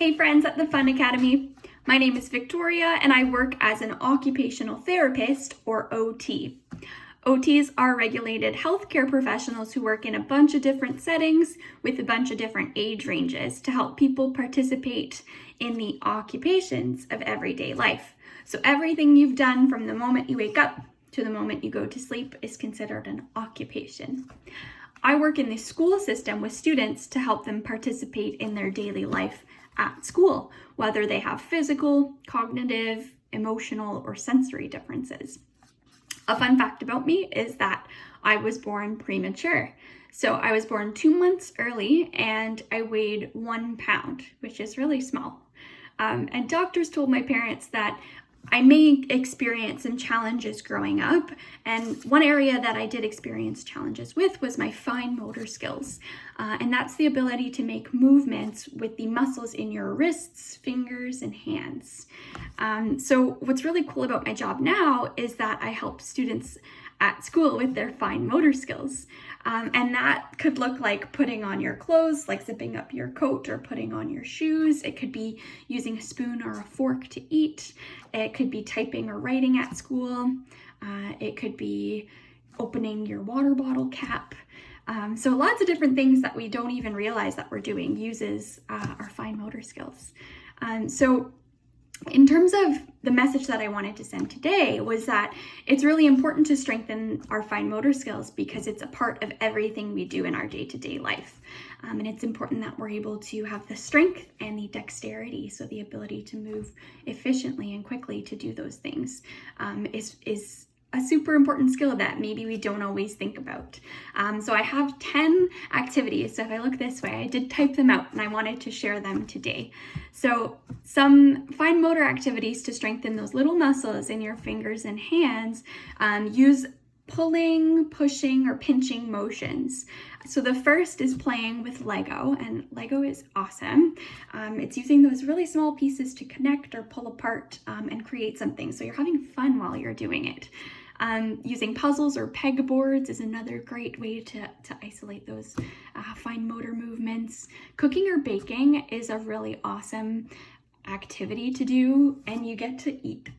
Hey friends at the Fun Academy. My name is Victoria and I work as an occupational therapist, or OT. OTs are regulated healthcare professionals who work in a bunch of different settings with a bunch of different age ranges to help people participate in the occupations of everyday life. So everything you've done from the moment you wake up to the moment you go to sleep is considered an occupation. I work in the school system with students to help them participate in their daily life at school, whether they have physical, cognitive, emotional, or sensory differences. A fun fact about me is that I was born premature. So I was born 2 months early and I weighed 1 pound, which is really small. And doctors told my parents that I may experience some challenges growing up, and one area that I did experience challenges with was my fine motor skills, and that's the ability to make movements with the muscles in your wrists, fingers, and hands. So what's really cool about my job now is that I help students at school with their fine motor skills. And that could look like putting on your clothes, like zipping up your coat or putting on your shoes. It could be using a spoon or a fork to eat. It could be typing or writing at school. It could be opening your water bottle cap. So lots of different things that we don't even realize that we're doing uses our fine motor skills. So in terms of the message that I wanted to send today was that it's really important to strengthen our fine motor skills because it's a part of everything we do in our day-to-day life. And it's important that we're able to have the strength and the dexterity, so the ability to move efficiently and quickly to do those things is a super important skill that maybe we don't always think about. So I have 10 activities. So if I look this way, I did type them out and I wanted to share them today. So some fine motor activities to strengthen those little muscles in your fingers and hands. Use pulling, pushing, or pinching motions. So the first is playing with Lego, and Lego is awesome. It's using those really small pieces to connect or pull apart and create something. So you're having fun while you're doing it. Using puzzles or pegboards is another great way to isolate those fine motor movements. Cooking or baking is a really awesome activity to do, and you get to eat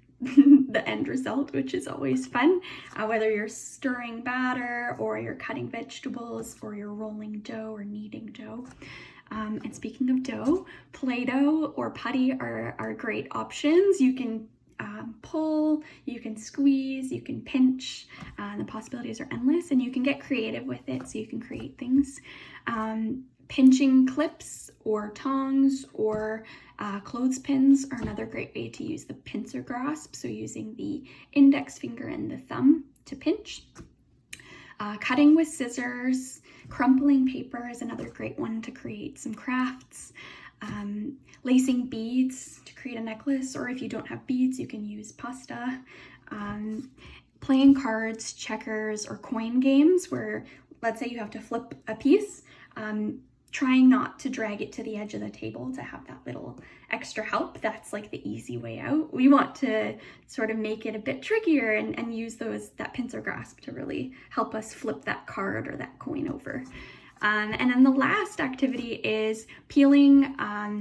the end result, which is always fun, whether you're stirring batter or you're cutting vegetables or you're rolling dough or kneading dough. And speaking of dough, Play-Doh or putty are great options. You can pull, you can squeeze, you can pinch, the possibilities are endless, and you can get creative with it so you can create things. Pinching clips or tongs or clothespins are another great way to use the pincer grasp, so using the index finger and the thumb to pinch. Cutting with scissors, crumpling paper is another great one to create some crafts. Lacing beads to create a necklace, or if you don't have beads, you can use pasta. Playing cards, checkers, or coin games where, let's say you have to flip a piece, trying not to drag it to the edge of the table to have that little extra help. That's like the easy way out. We want to sort of make it a bit trickier and use that pincer grasp to really help us flip that card or that coin over. And then the last activity is peeling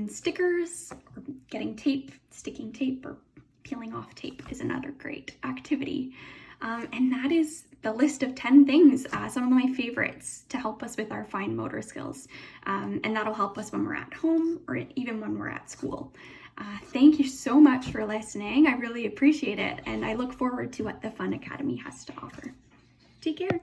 stickers, or getting tape, sticking tape, or peeling off tape is another great activity. And that is the list of 10 things, some of my favorites to help us with our fine motor skills. And that'll help us when we're at home or even when we're at school. Thank you so much for listening. I really appreciate it. And I look forward to what the Fun Academy has to offer. Take care.